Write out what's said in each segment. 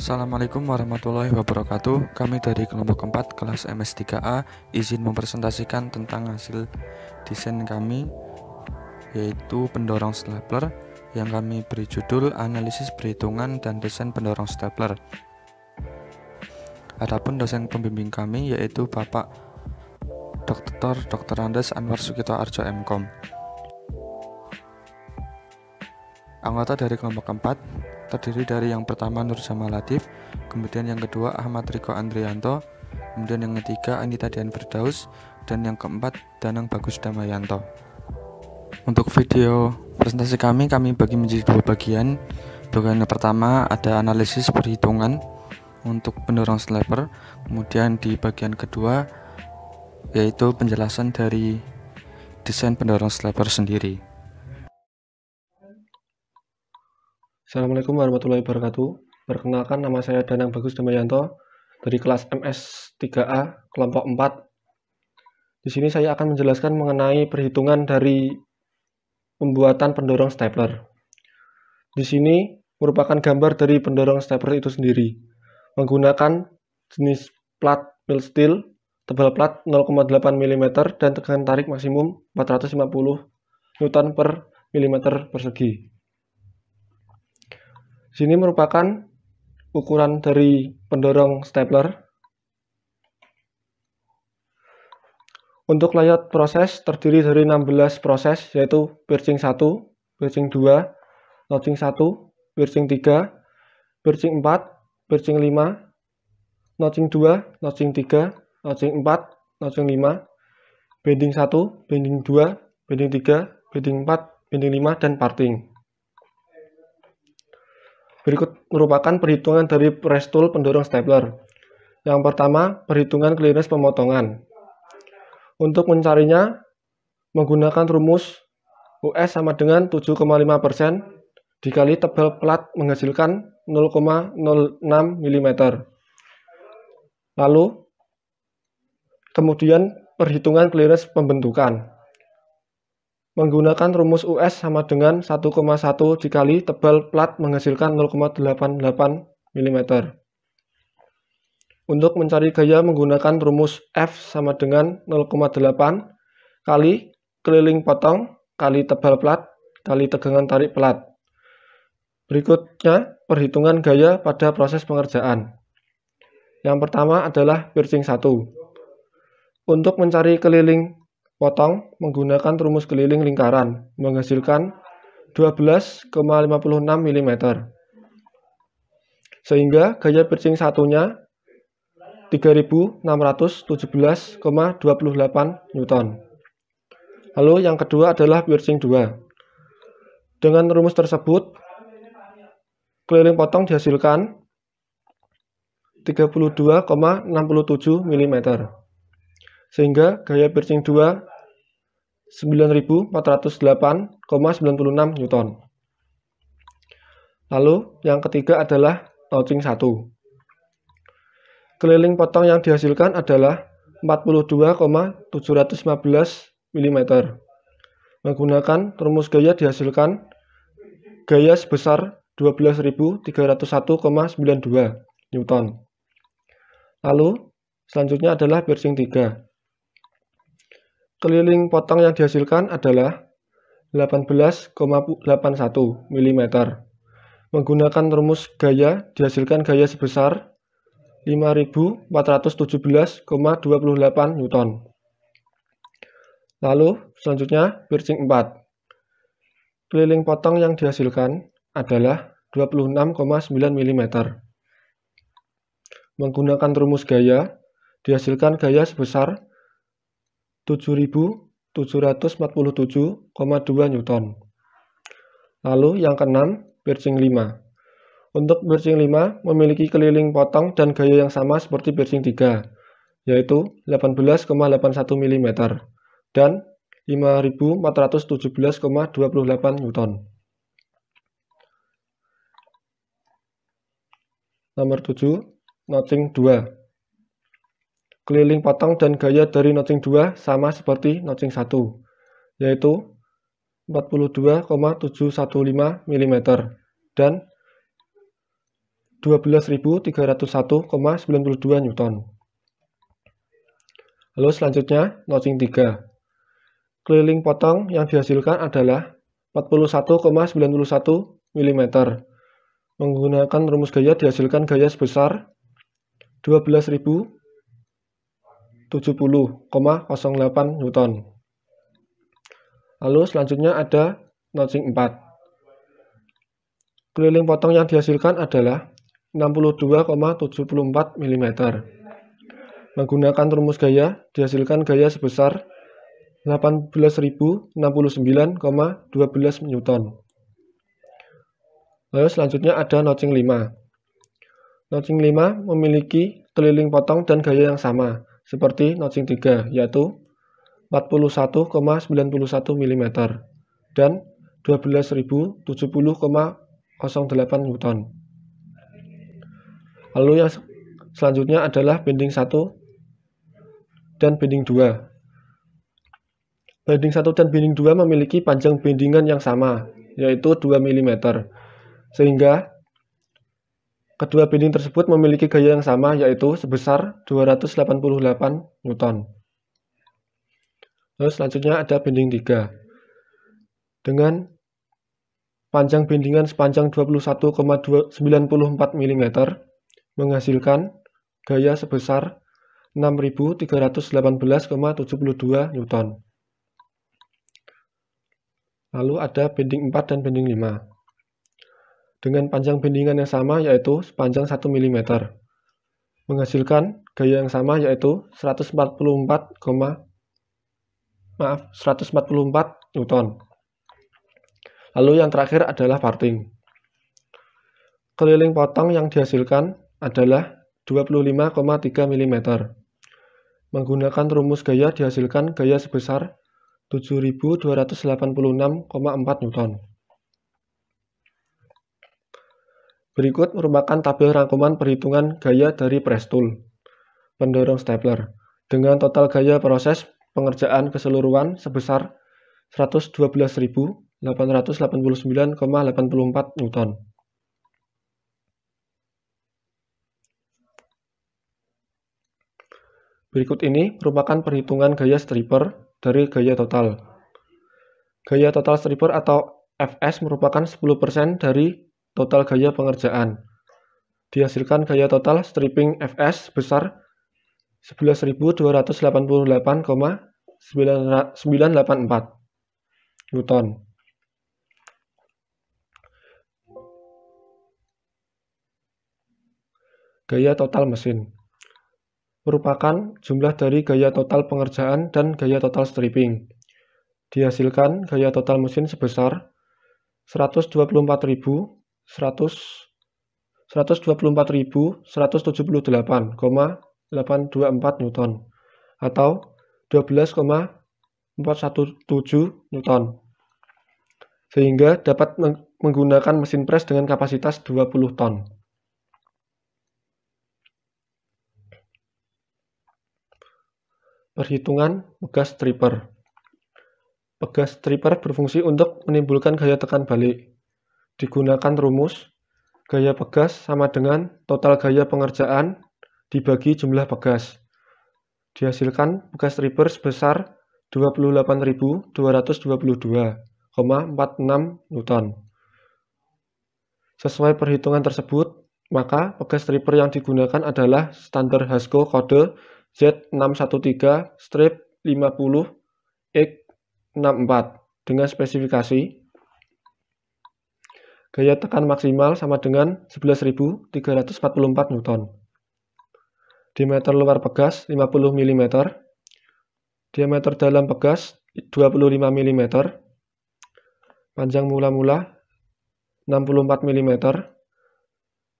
Assalamualaikum warahmatullahi wabarakatuh. Kami dari kelompok 4 kelas MS3A izin mempresentasikan tentang hasil desain kami, yaitu pendorong stapler yang kami beri judul analisis perhitungan dan desain pendorong stapler. Adapun dosen pembimbing kami yaitu Bapak Dr. Andes Anwar Sukito Arjo MKom. Anggota dari kelompok 4 terdiri dari yang pertama Nur Jamal Latif, kemudian yang kedua Ahmad Riko Andrianto, kemudian yang ketiga Anita Dian Firdaus, dan yang keempat Danang Bagus Damayanto. Untuk video presentasi kami bagi menjadi dua bagian. Bagian yang pertama ada analisis perhitungan untuk pendorong stapler, kemudian di bagian kedua yaitu penjelasan dari desain pendorong stapler sendiri. Assalamualaikum warahmatullahi wabarakatuh. Perkenalkan, nama saya Danang Bagus Damayanto dari kelas MS3A kelompok 4. Di sini saya akan menjelaskan mengenai perhitungan dari pembuatan pendorong stapler. Di sini merupakan gambar dari pendorong stapler itu sendiri. Menggunakan jenis plat mild steel, tebal plat 0,8 mm dan tegangan tarik maksimum 450 Newton per mm persegi. Sini merupakan ukuran dari pendorong stapler. Untuk layout proses terdiri dari 16 proses, yaitu birching 1, birching 2, notching 1, birching 3, birching 4, birching 5, notching 2, notching 3, notching 4, notching 5, bending 1, bending 2, bending 3, bending 4, bending 5, dan parting. Berikut merupakan perhitungan dari press tool pendorong stapler. Yang pertama, perhitungan clearance pemotongan. Untuk mencarinya, menggunakan rumus US sama dengan 7,5% dikali tebal plat menghasilkan 0,06 mm. Lalu, kemudian perhitungan clearance pembentukan. Menggunakan rumus US sama dengan 1,1 dikali tebal plat menghasilkan 0,88 mm. Untuk mencari gaya menggunakan rumus F sama dengan 0,8 kali keliling potong kali tebal plat kali tegangan tarik plat. Berikutnya perhitungan gaya pada proses pengerjaan. Yang pertama adalah birching 1. Untuk mencari keliling potong menggunakan rumus keliling lingkaran menghasilkan 12,56 mm. Sehingga gaya birching satunya 3617,28 Newton. Lalu yang kedua adalah birching 2. Dengan rumus tersebut keliling potong dihasilkan 32,67 mm. Sehingga gaya birching 2 9408,96 Newton. Lalu yang ketiga adalah notching 1. Keliling potong yang dihasilkan adalah 42,715 mm. Menggunakan rumus gaya dihasilkan gaya sebesar 12.301,92 Newton. Lalu selanjutnya adalah birching 3. Keliling potong yang dihasilkan adalah 18,81 mm. Menggunakan rumus gaya dihasilkan gaya sebesar 5417,28 Newton. Lalu selanjutnya birching 4. Keliling potong yang dihasilkan adalah 26,9 mm. Menggunakan rumus gaya dihasilkan gaya sebesar 7747,2 Newton. Lalu yang keenam, birching 5. Untuk birching 5 memiliki keliling potong dan gaya yang sama seperti birching 3, yaitu 18,81 mm dan 5417,28 Newton. Nomor 7, notching 2. Keliling potong dan gaya dari notching 2 sama seperti notching 1, yaitu 42,715 mm dan 12.301,92 Newton. Lalu selanjutnya notching 3. Keliling potong yang dihasilkan adalah 41,91 mm. Menggunakan rumus gaya dihasilkan gaya sebesar 12.070,08 Newton. Lalu selanjutnya ada notching 4. Keliling potong yang dihasilkan adalah 62,74 mm. Menggunakan rumus gaya dihasilkan gaya sebesar 18.069,12 Newton. Lalu selanjutnya ada notching 5. Notching 5 memiliki keliling potong dan gaya yang sama seperti notching 3, yaitu 41,91 mm dan 12.070,08 Newton. Lalu yang selanjutnya adalah bending 1 dan bending 2. Bending 1 dan bending 2 memiliki panjang bendingan yang sama, yaitu 2 mm. Sehingga kedua bending tersebut memiliki gaya yang sama, yaitu sebesar 288 Newton. Lalu selanjutnya ada bending 3. Dengan panjang bendingan sepanjang 21,94 mm menghasilkan gaya sebesar 6.318,72 Newton. Lalu ada bending 4 dan bending 5. Dengan panjang bendingan yang sama, yaitu sepanjang 1 mm. Menghasilkan gaya yang sama, yaitu 144 Newton. Lalu yang terakhir adalah parting. Keliling potong yang dihasilkan adalah 25,3 mm. Menggunakan rumus gaya dihasilkan gaya sebesar 7.286,4 Newton. Berikut merupakan tabel rangkuman perhitungan gaya dari press tool pendorong stapler dengan total gaya proses pengerjaan keseluruhan sebesar 112.889,84 Newton. Berikut ini merupakan perhitungan gaya striper dari gaya total. Gaya total striper atau FS merupakan 10% dari total gaya pengerjaan. Dihasilkan gaya total stripping FS sebesar 11.288,984 Newton. Gaya total mesin merupakan jumlah dari gaya total pengerjaan dan gaya total stripping. Dihasilkan gaya total mesin sebesar 124.178,824 Newton atau 12,417 Newton. Sehingga dapat menggunakan mesin press dengan kapasitas 20 ton. Perhitungan pegas stripper. Pegas stripper berfungsi untuk menimbulkan gaya tekan balik. Digunakan rumus gaya pegas sama dengan total gaya pengerjaan dibagi jumlah pegas. Dihasilkan pegas stripper sebesar 28.222,46 Newton. Sesuai perhitungan tersebut, maka pegas stripper yang digunakan adalah standar Hasco kode Z613-50X64 dengan spesifikasi gaya tekan maksimal sama dengan 11.344 Newton. Diameter luar pegas 50 mm, diameter dalam pegas 25 mm, panjang mula-mula 64 mm,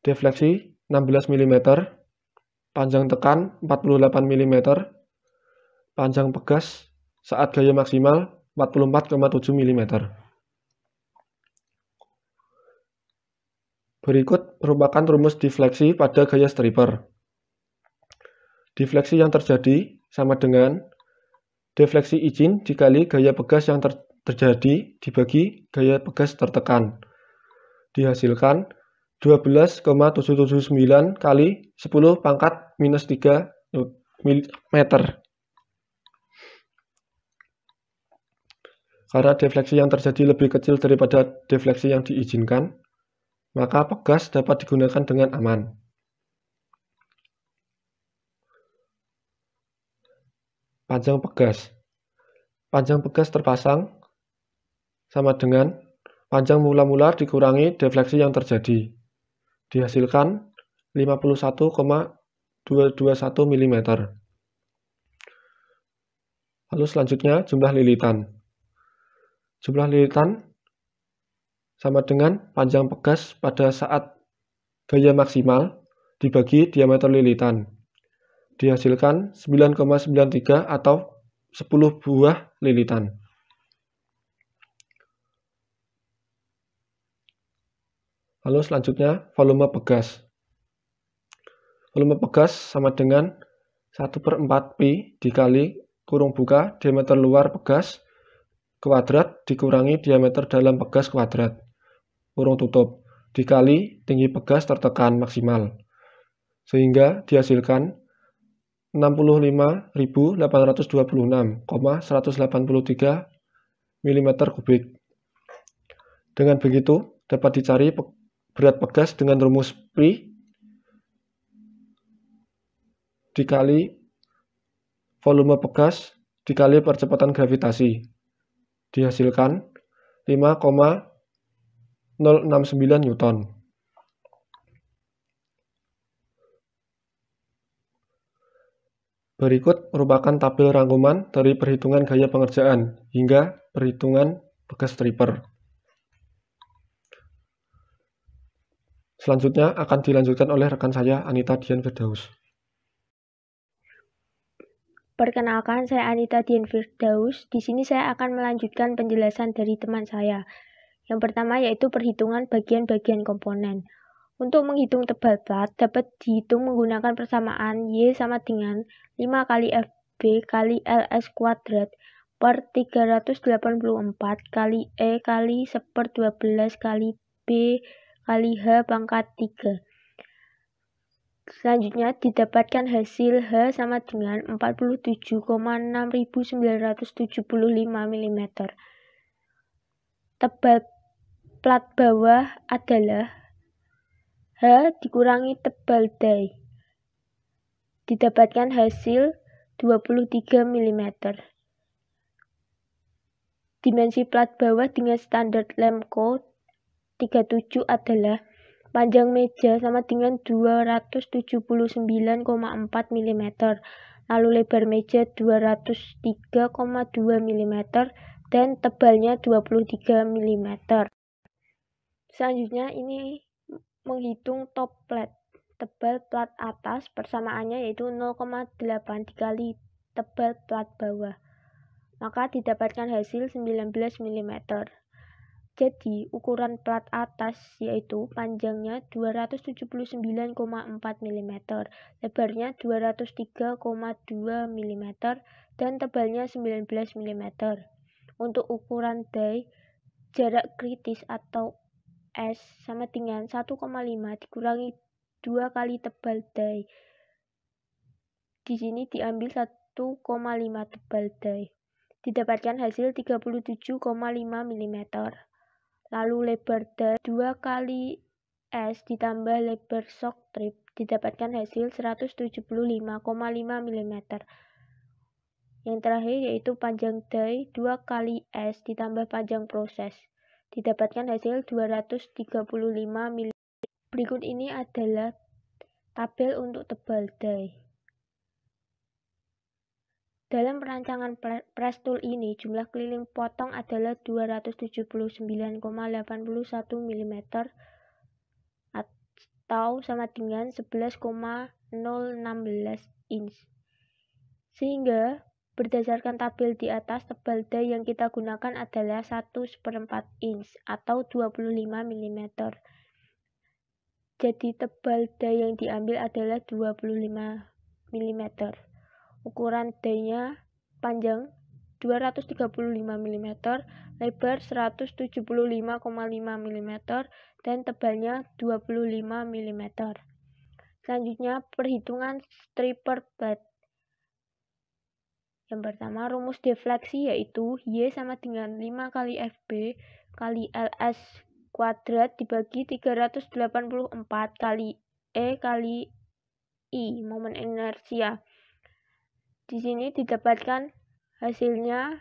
defleksi 16 mm, panjang tekan 48 mm, panjang pegas saat gaya maksimal 44,7 mm. Berikut merupakan rumus defleksi pada gaya stripper. Defleksi yang terjadi sama dengan defleksi izin dikali gaya pegas yang terjadi dibagi gaya pegas tertekan. Dihasilkan 12,779 kali 10 pangkat minus 3 meter. Karena defleksi yang terjadi lebih kecil daripada defleksi yang diizinkan, maka pegas dapat digunakan dengan aman. Panjang pegas. Panjang pegas terpasang sama dengan panjang mula-mula dikurangi defleksi yang terjadi. Dihasilkan 51,221 mm. Lalu selanjutnya jumlah lilitan. Jumlah lilitan sama dengan panjang pegas pada saat gaya maksimal dibagi diameter lilitan. Dihasilkan 9,93 atau 10 buah lilitan. Lalu selanjutnya volume pegas. Volume pegas sama dengan 1/4 pi dikali kurung buka diameter luar pegas kuadrat dikurangi diameter dalam pegas kuadrat kurung tutup dikali tinggi pegas tertekan maksimal, sehingga dihasilkan 65.826,183 mm3. Dengan begitu dapat dicari berat pegas dengan rumus Pi dikali volume pegas dikali percepatan gravitasi. Dihasilkan 5,069 Newton. Berikut merupakan tabel rangkuman dari perhitungan gaya pengerjaan hingga perhitungan pegas stripper. Selanjutnya akan dilanjutkan oleh rekan saya Anita Dian Firdaus. Perkenalkan, saya Anita Dian Firdaus. Di sini saya akan melanjutkan penjelasan dari teman saya. Yang pertama yaitu perhitungan bagian-bagian komponen. Untuk menghitung tebal plat dapat dihitung menggunakan persamaan Y sama dengan 5 kali FB kali LS kuadrat per 384 kali E kali 1/12 kali B kali H pangkat 3. Selanjutnya didapatkan hasil H sama dengan 47,6975 mm. Tebal plat bawah adalah H dikurangi tebal die. Didapatkan hasil 23 mm. Dimensi plat bawah dengan standar Lemco 37 adalah panjang meja sama dengan 279,4 mm, lalu lebar meja 203,2 mm, dan tebalnya 23 mm. Selanjutnya ini menghitung top plat. Tebal plat atas persamaannya yaitu 0,8 dikali tebal plat bawah. Maka didapatkan hasil 19 mm. Jadi, ukuran plat atas yaitu panjangnya 279,4 mm, lebarnya 203,2 mm, dan tebalnya 19 mm. Untuk ukuran die, jarak kritis atau S sama dengan 1,5 dikurangi 2 kali tebal die. Di sini diambil 1,5 tebal die. Didapatkan hasil 37,5 mm. Lalu lebar die 2 kali S ditambah lebar shock strip didapatkan hasil 175,5 mm. Yang terakhir yaitu panjang die 2 kali S ditambah panjang proses. Didapatkan hasil 235 mm. Berikut ini adalah tabel untuk tebal die. Dalam perancangan press tool ini, jumlah keliling potong adalah 279,81 mm atau sama dengan 11,016 inch. Sehingga berdasarkan tabel di atas, tebal die yang kita gunakan adalah 1/4 inch atau 25 mm. Jadi tebal die yang diambil adalah 25 mm. Ukuran die-nya panjang 235 mm, lebar 175,5 mm, dan tebalnya 25 mm. Selanjutnya, perhitungan stripper plate. Yang pertama, rumus defleksi yaitu Y sama dengan 5 kali FB kali LS kuadrat dibagi 384 kali E kali I, momen inersia. Di sini didapatkan hasilnya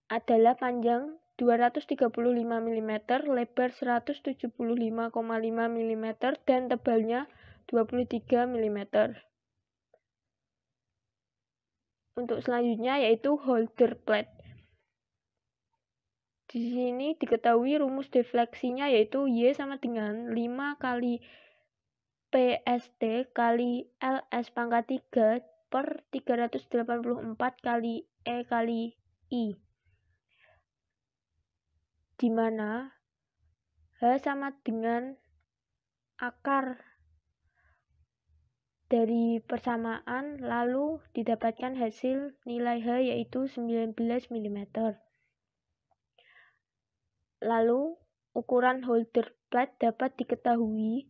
adalah panjang 235 mm, lebar 175,5 mm, dan tebalnya 23 mm. Untuk selanjutnya yaitu holder plate. Di sini diketahui rumus defleksinya yaitu Y sama dengan 5 kali PST kali LS pangkat 3 per 384 kali E kali I, di mana H sama dengan akar dari persamaan, lalu didapatkan hasil nilai H yaitu 19 mm. Lalu ukuran holder plate dapat diketahui,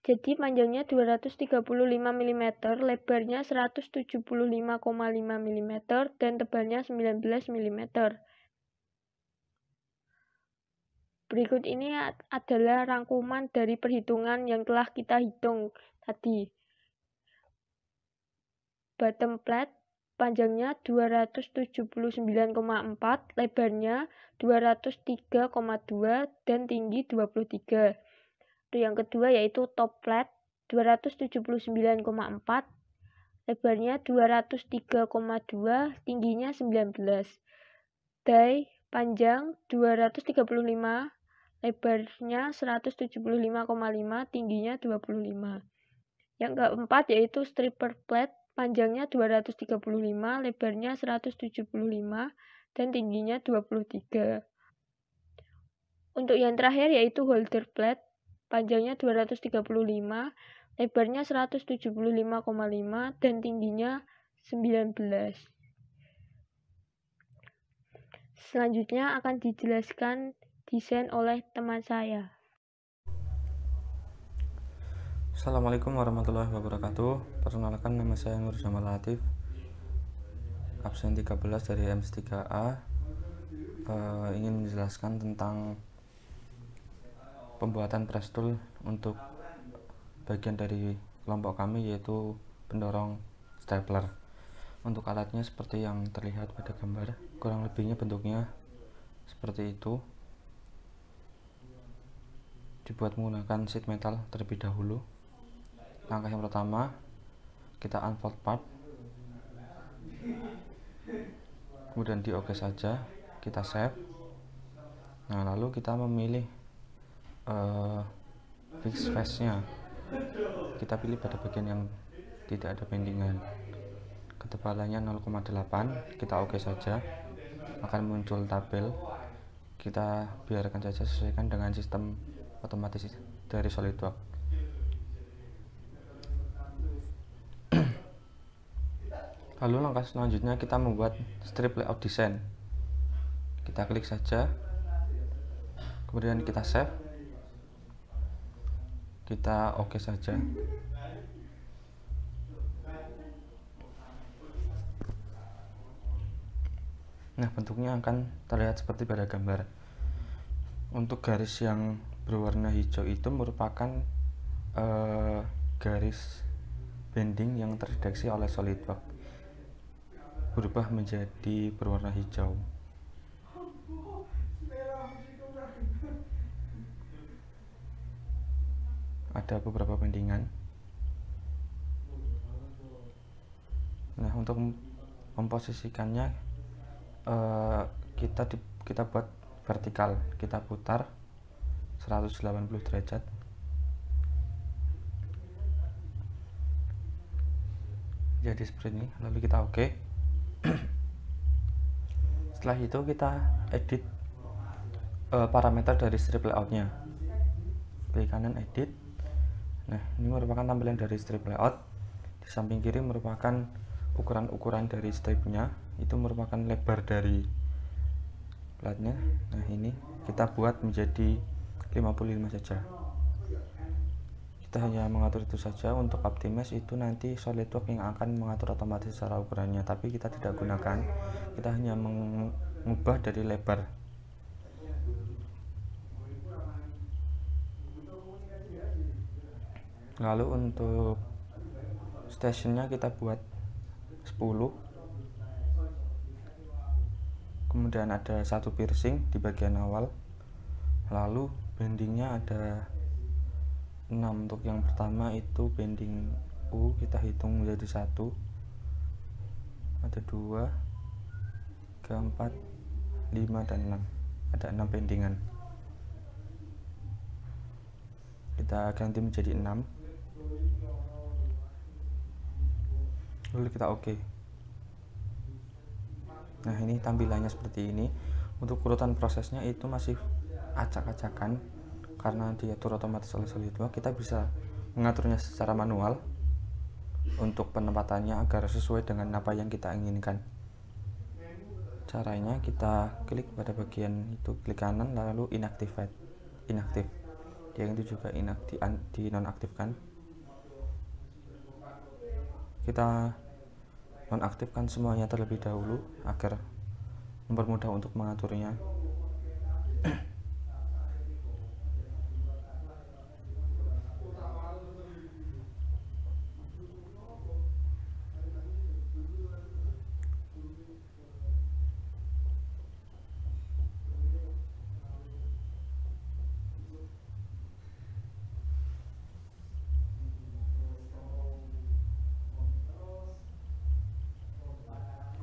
jadi panjangnya 235 mm, lebarnya 175,5 mm, dan tebalnya 19 mm. Berikut ini adalah rangkuman dari perhitungan yang telah kita hitung tadi. Bottom plate panjangnya 279,4, lebarnya 203,2, dan tinggi 23. Yang kedua yaitu top plate 279,4, lebarnya 203,2, tingginya 19. Die panjang 235, lebarnya 175,5, tingginya 25. Yang keempat yaitu stripper plate, panjangnya 235, lebarnya 175, dan tingginya 23. Untuk yang terakhir yaitu holder plate, panjangnya 235, lebarnya 175,5, dan tingginya 19. Selanjutnya akan dijelaskan desain oleh teman saya. Assalamualaikum warahmatullahi wabarakatuh. Perkenalkan, nama saya Nur Jamal Latif, absen 13 dari MS3A. Ingin menjelaskan tentang pembuatan press tool untuk bagian dari kelompok kami, yaitu pendorong stapler. Untuk alatnya seperti yang terlihat pada gambar, kurang lebihnya bentuknya seperti itu. Dibuat menggunakan sheet metal terlebih dahulu. Langkah yang pertama, kita unfold part, kemudian di OK saja, kita save. Nah, lalu kita memilih fix face nya, kita pilih pada bagian yang tidak ada bendingan. Ketebalannya 0,8, kita OK saja, akan muncul tabel. Kita biarkan saja sesuaikan dengan sistem otomatis dari SolidWorks. Lalu langkah selanjutnya kita membuat strip layout design. Kita klik saja, kemudian kita save, kita OK saja. Nah, bentuknya akan terlihat seperti pada gambar. Untuk garis yang berwarna hijau itu merupakan garis bending yang terdeteksi oleh SolidWorks, berubah menjadi berwarna hijau. Ada beberapa bendingan. Nah, untuk memposisikannya kita buat vertikal, kita putar 180 derajat. Jadi seperti ini, lalu kita OK. Setelah itu kita edit parameter dari strip layoutnya. Klik kanan edit. Nah, ini merupakan tampilan dari strip layout. Di samping kiri merupakan ukuran-ukuran dari stripnya itu merupakan lebar dari platnya. Nah, ini kita buat menjadi 55 saja. Kita hanya mengatur itu saja. Untuk optimize itu nanti SolidWorks yang akan mengatur otomatis secara ukurannya, tapi kita tidak gunakan, kita hanya mengubah dari lebar. Lalu untuk stationnya kita buat 10, kemudian ada satu piercing di bagian awal, lalu bendingnya ada 6. Untuk yang pertama itu bending U kita hitung menjadi 1, ada 2, 3, 4, 5, dan 6. Ada 6 bendingan, kita ganti menjadi 6, lalu kita oke. Nah, ini tampilannya seperti ini. Untuk urutan prosesnya itu masih acak-acakan karena diatur otomatis oleh SolidWorks. Kita bisa mengaturnya secara manual untuk penempatannya agar sesuai dengan apa yang kita inginkan. Caranya kita klik pada bagian itu, klik kanan lalu inaktif. Yang itu juga dinonaktifkan. Kita nonaktifkan semuanya terlebih dahulu agar mempermudah untuk mengaturnya.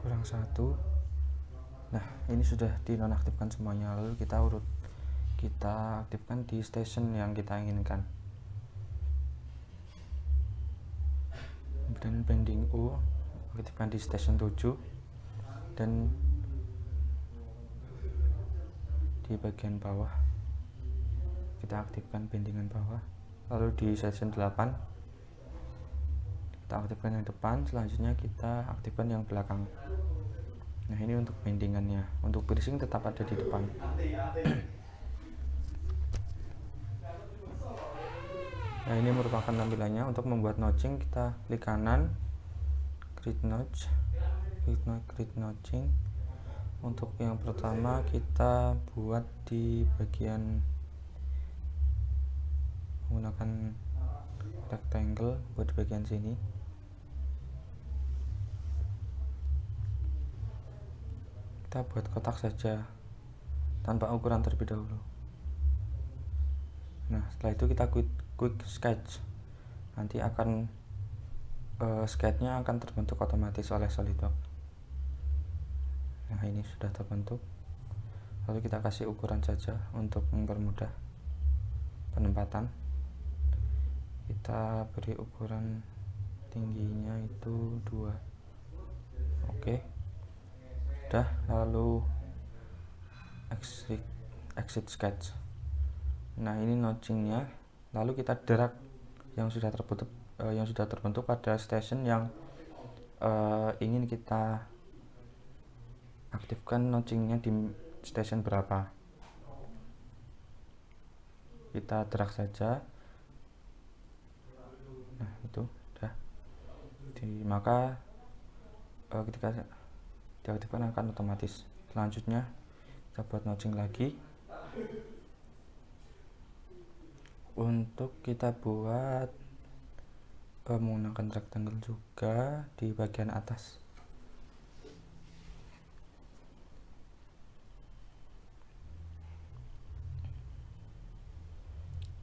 Kurang 1. Nah, ini sudah dinonaktifkan semuanya. Lalu kita aktifkan di station yang kita inginkan. Kemudian bending U aktifkan di station 7, dan di bagian bawah kita aktifkan bendingan bawah. Lalu di station 8 kita aktifkan yang depan, selanjutnya kita aktifkan yang belakang. Nah, ini untuk bendingannya. Untuk piercing tetap ada di depan. Nah, ini merupakan tampilannya. Untuk membuat notching kita klik kanan, create notch, create notching. Untuk yang pertama kita buat di bagian menggunakan rectangle, buat di bagian sini. Kita buat kotak saja tanpa ukuran terlebih dahulu. Nah, setelah itu kita quick sketch. Nanti akan sketchnya akan terbentuk otomatis oleh SolidWorks. Nah, ini sudah terbentuk. Lalu kita kasih ukuran saja untuk mempermudah penempatan. Kita beri ukuran tingginya itu 2. Oke. Udah, lalu exit sketch. Nah, ini notchingnya. Lalu kita drag yang sudah terbentuk pada station yang ingin kita aktifkan notchingnya di station berapa. Kita drag saja. Nah, itu udah. Maka ketika diaktifkan akan otomatis. Selanjutnya kita buat notching lagi. Untuk kita buat menggunakan rectangle juga di bagian atas.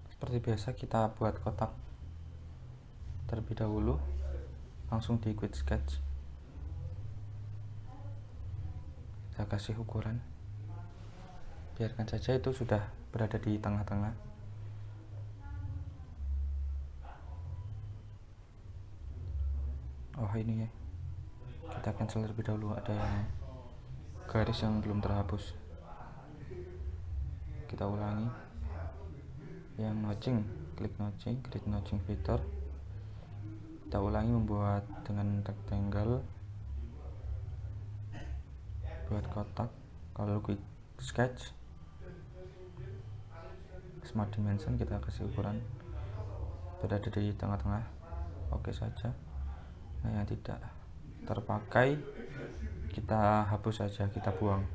Seperti biasa kita buat kotak terlebih dahulu, langsung di quick sketch. Kita kasih ukuran, biarkan saja itu sudah berada di tengah-tengah. Oh, ini ya, kita cancel terlebih dahulu, ada yang garis yang belum terhapus. Kita ulangi yang notching, klik notching, create notching feature. Kita ulangi membuat dengan rectangle buat kotak, lalu quick sketch, smart dimension kita kasih ukuran berada di tengah-tengah, oke saja. Nah, yang tidak terpakai kita hapus saja, kita buang.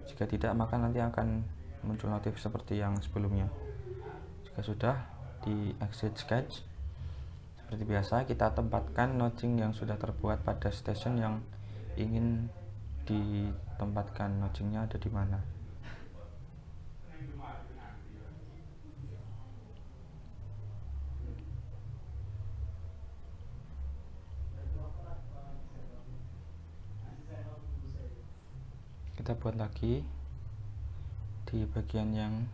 Jika tidak, maka nanti akan muncul notif seperti yang sebelumnya. Jika sudah, di exit sketch seperti biasa kita tempatkan notching yang sudah terbuat pada station yang ingin ditempatkan. Notchingnya ada di mana. Kita buat lagi di bagian yang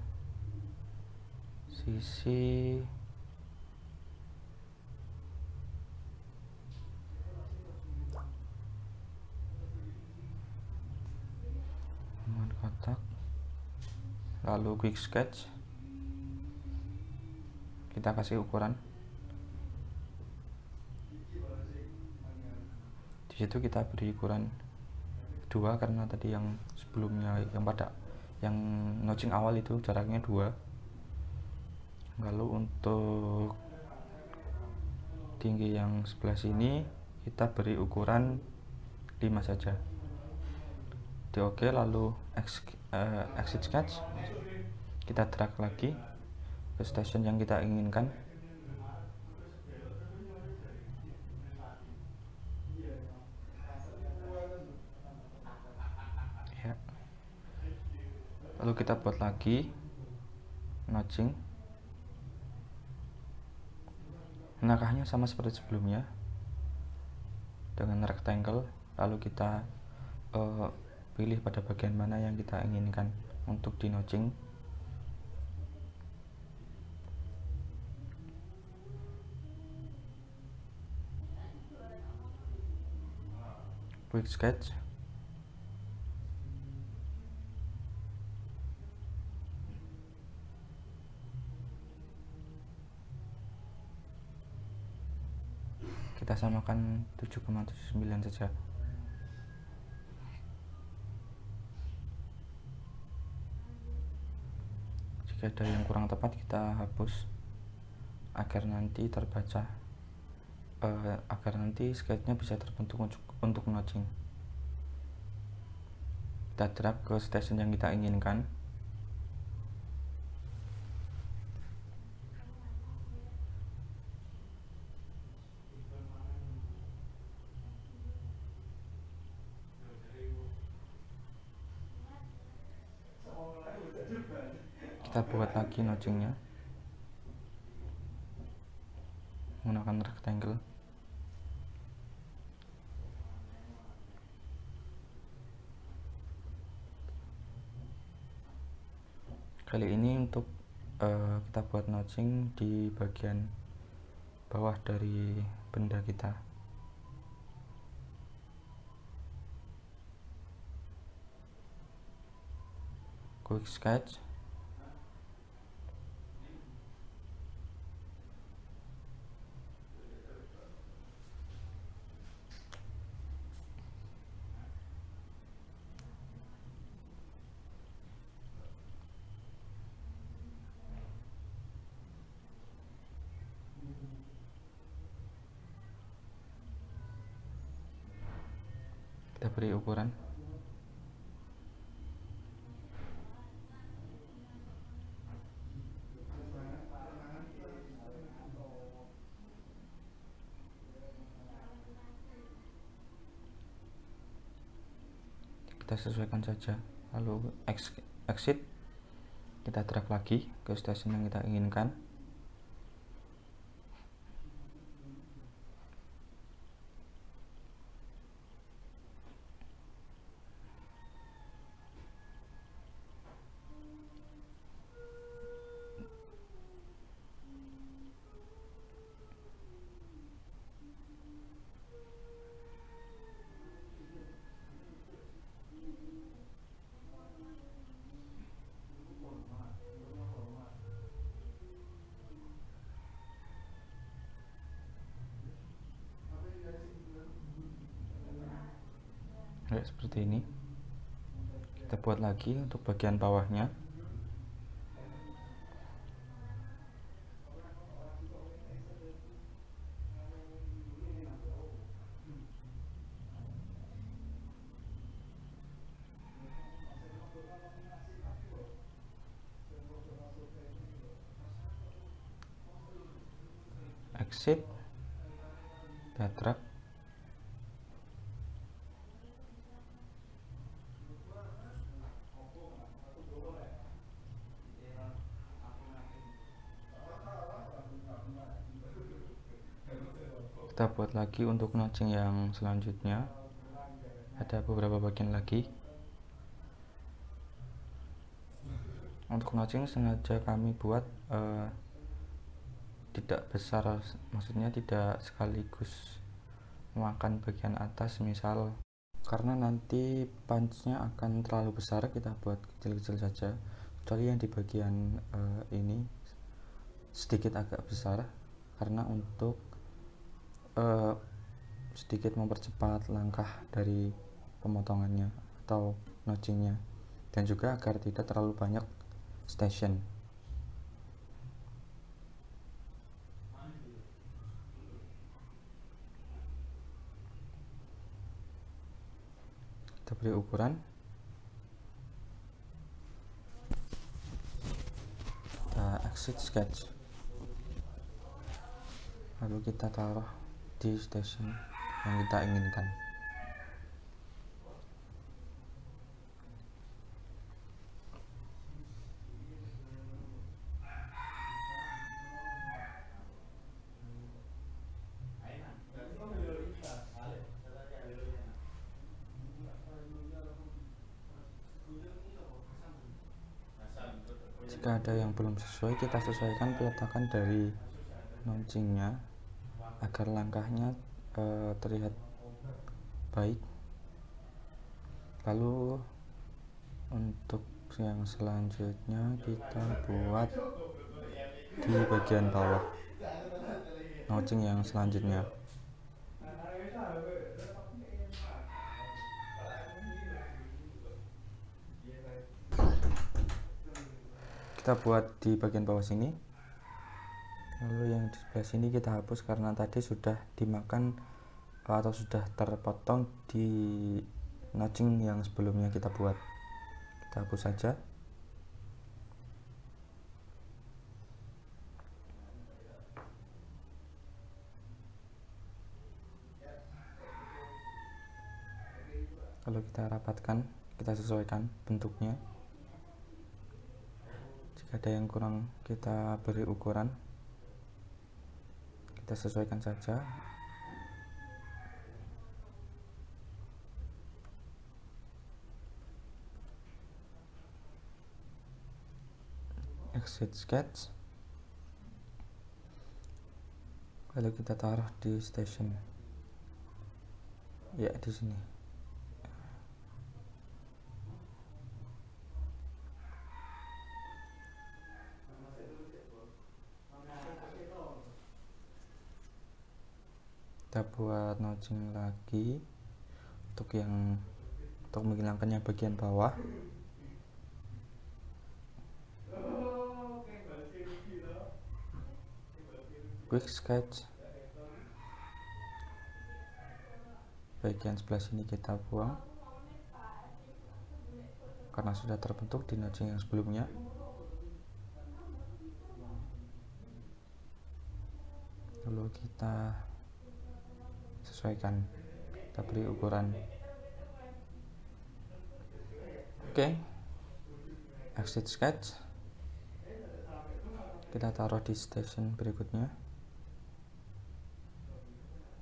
sisi kotak, lalu quick sketch kita kasih ukuran. Di situ kita beri ukuran 2 karena tadi yang sebelumnya yang notching awal itu jaraknya 2. Lalu untuk tinggi yang sebelah sini kita beri ukuran 5 saja. Di oke, lalu exit sketch kita drag lagi ke station yang kita inginkan. Ya. Lalu kita buat lagi notching. Langkahnya sama seperti sebelumnya dengan rectangle, lalu kita pilih pada bagian mana yang kita inginkan untuk di notching. Quick sketch kita samakan 7,79 saja. Jika ada yang kurang tepat kita hapus agar nanti terbaca, agar nanti sketchnya bisa terbentuk untuk notching. Kita drag ke station yang kita inginkan. Kita buat lagi notchingnya menggunakan rectangle. Kali ini untuk kita buat notching di bagian bawah dari benda kita. Quick sketch kita beri ukuran. Kita sesuaikan saja, lalu exit kita drag lagi ke station yang kita inginkan. Kayak seperti ini. Kita buat lagi untuk bagian bawahnya. Exit, drag, kita buat lagi untuk notching yang selanjutnya. Ada beberapa bagian lagi. Untuk notching sengaja kami buat tidak besar, maksudnya tidak sekaligus memakan bagian atas, misal karena nanti punchnya akan terlalu besar, kita buat kecil-kecil saja, kecuali yang di bagian ini sedikit agak besar, karena untuk sedikit mempercepat langkah dari pemotongannya atau notchingnya, dan juga agar tidak terlalu banyak station. Kita beri ukuran, kita exit sketch, lalu kita taruh di station yang kita inginkan. Jika ada yang belum sesuai, kita sesuaikan peletakan dari notchingnya agar langkahnya terlihat baik. Lalu untuk yang selanjutnya kita buat di bagian bawah notching yang selanjutnya. Kita buat di bagian bawah sini, lalu yang di sebelah sini kita hapus karena tadi sudah dimakan atau sudah terpotong di notching yang sebelumnya kita buat. Kita hapus saja. Lalu kita rapatkan, kita sesuaikan bentuknya. Jika ada yang kurang, kita beri ukuran, kita sesuaikan saja. Exit sketch, lalu kita taruh di station, ya di sini. Kita buat notching lagi untuk menghilangkan yang bagian bawah. Quick sketch, bagian sebelah sini kita buang karena sudah terbentuk di notching yang sebelumnya. Lalu kita sesuaikan, kita beri ukuran. Oke. Exit sketch, kita taruh di station berikutnya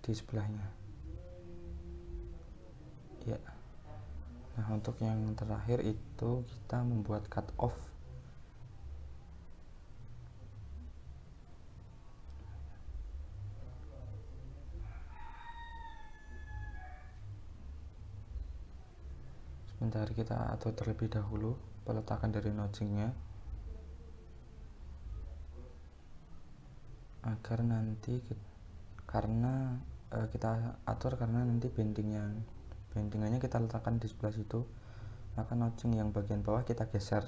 di sebelahnya, ya. Nah, untuk yang terakhir itu kita membuat cut off. Sebentar, kita atur terlebih dahulu peletakan dari notchingnya agar nanti kita atur karena nanti bendingannya kita letakkan di sebelah situ maka notching yang bagian bawah kita geser.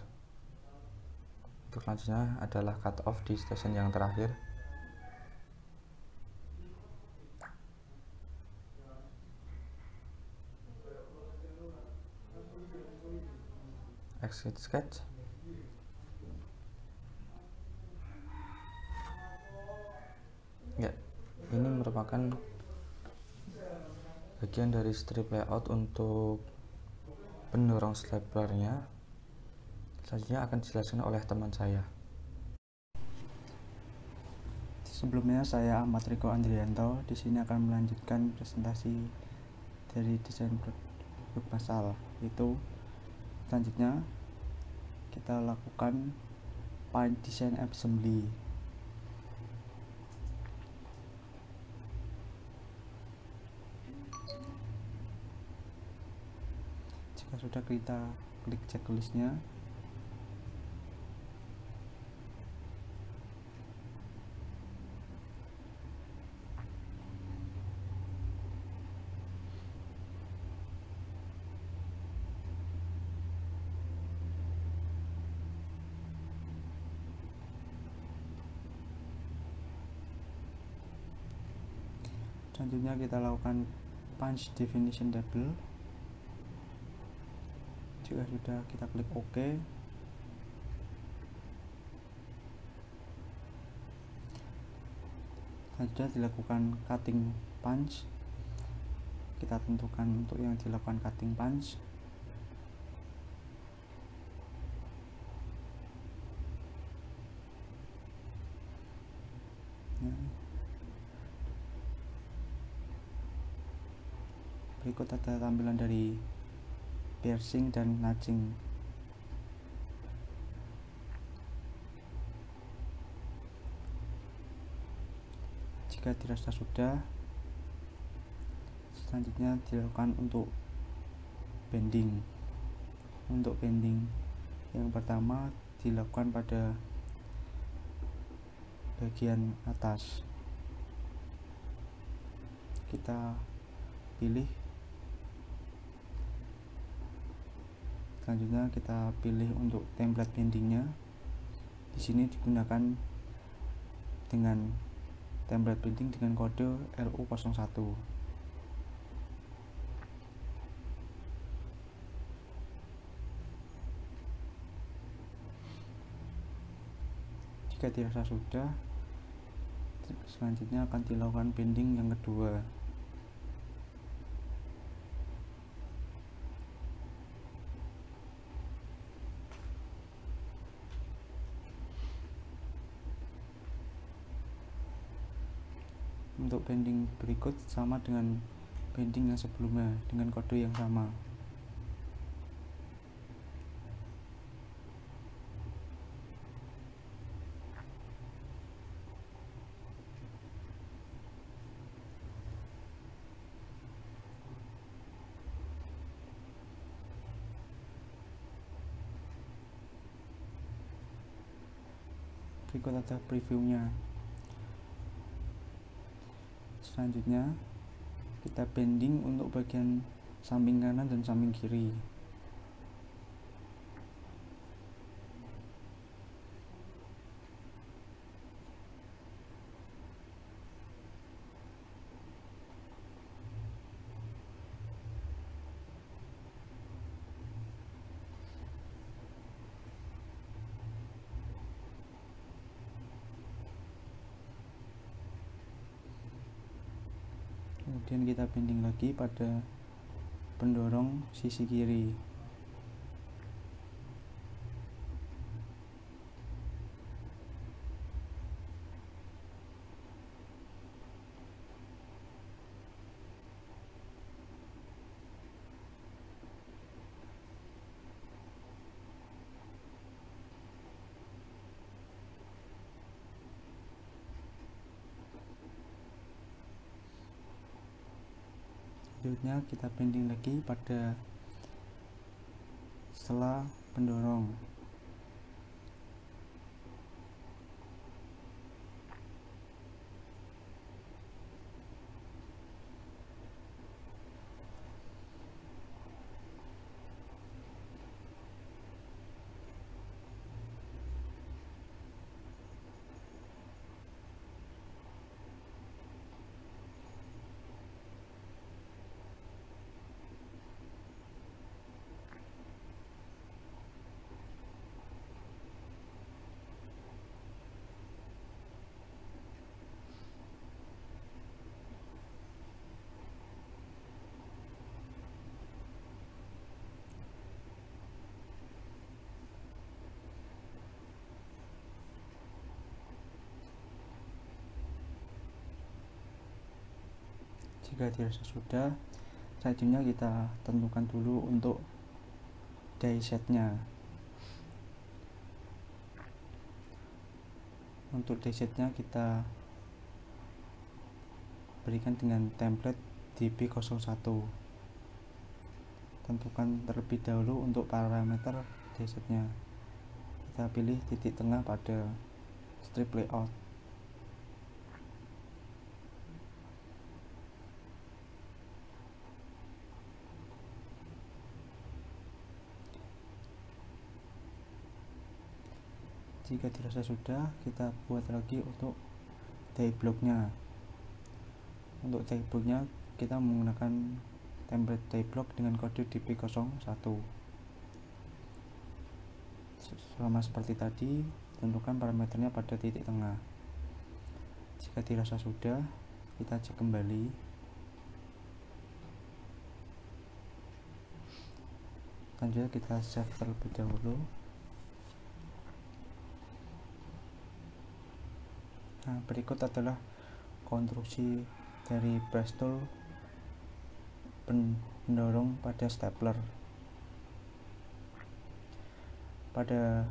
Untuk selanjutnya adalah cut off di station yang terakhir. Exit sketch. Ya, ini merupakan bagian dari strip layout untuk pendorong staplernya. Selanjutnya akan dijelaskan oleh teman saya. Sebelumnya saya Ahmad Riko Andrianto. Di sini akan melanjutkan presentasi dari desain produk massal. Itu selanjutnya kita lakukan paint design assembly. Jika sudah, kita klik checklistnya. Selanjutnya kita lakukan punch definition table. Jika sudah, kita klik OK. Selanjutnya dilakukan cutting punch. Kita tentukan untuk yang dilakukan cutting punch. Berikut ada tampilan dari piercing dan notching. Jika dirasa sudah, selanjutnya dilakukan untuk bending. Untuk bending yang pertama dilakukan pada bagian atas. Kita pilih. Selanjutnya kita pilih untuk template bendingnya. Di sini digunakan dengan template bending dengan kode LU01. Jika dirasa sudah, selanjutnya akan dilakukan bending yang kedua. Untuk bending berikut sama dengan bending yang sebelumnya dengan kode yang sama. Berikut ada previewnya. Selanjutnya kita bending untuk bagian samping kanan dan samping kiri. Kemudian kita bending lagi pada pendorong sisi kiri. Selanjutnya kita bending lagi pada sela pendorong. Jika dirasa sudah, selanjutnya kita tentukan dulu untuk die setnya. Untuk die setnya kita berikan dengan template DB01. Tentukan terlebih dahulu untuk parameter die setnya. Kita pilih titik tengah pada strip layout. Jika dirasa sudah, kita buat lagi untuk die blocknya. Untuk die blocknya kita menggunakan template die block dengan kode DB01. Sama seperti tadi, tentukan parameternya pada titik tengah. Jika dirasa sudah, kita cek kembali. Selanjutnya kita save terlebih dahulu. Nah, berikut adalah konstruksi dari press tool pendorong pada stapler. Pada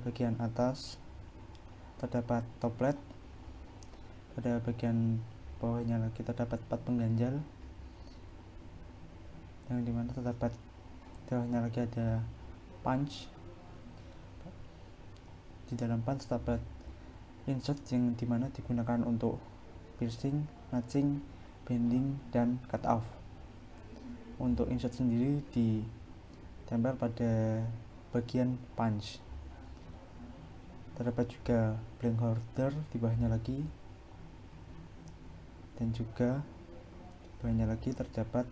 bagian atas terdapat top plate, pada bagian bawahnya lagi terdapat pad pengganjal, yang dimana terdapat bawahnya lagi ada punch. Di dalam punch terdapat insert yang dimana digunakan untuk piercing, notching, bending, dan cut off. Untuk insert sendiri ditempel pada bagian punch. Terdapat juga blank holder di bawahnya lagi, dan juga di bawahnya lagi terdapat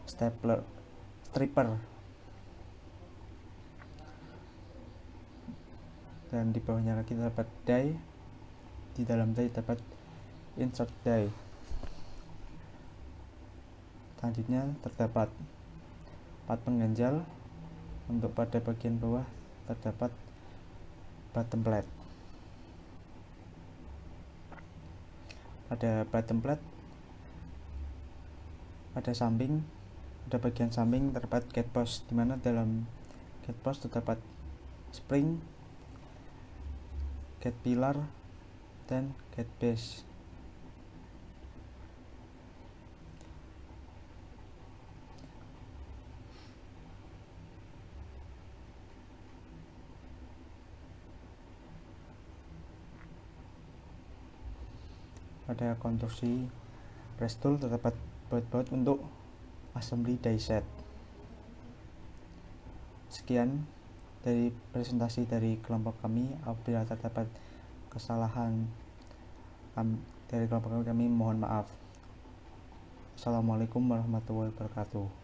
stripper, dan di bawahnya lagi terdapat die. Di dalam die terdapat insert die. Selanjutnya terdapat pad pengganjal. Untuk pada bagian bawah terdapat bottom plate. Pada bottom plate, pada bagian samping terdapat gate post, dimana dalam gate post terdapat spring, gate pillar, dan gate base. Pada konstruksi press tool terdapat baut-baut untuk assembly die set. Sekian dari presentasi dari kelompok kami. Apabila terdapat kesalahan dari kelompok kami mohon maaf. Assalamualaikum warahmatullahi wabarakatuh.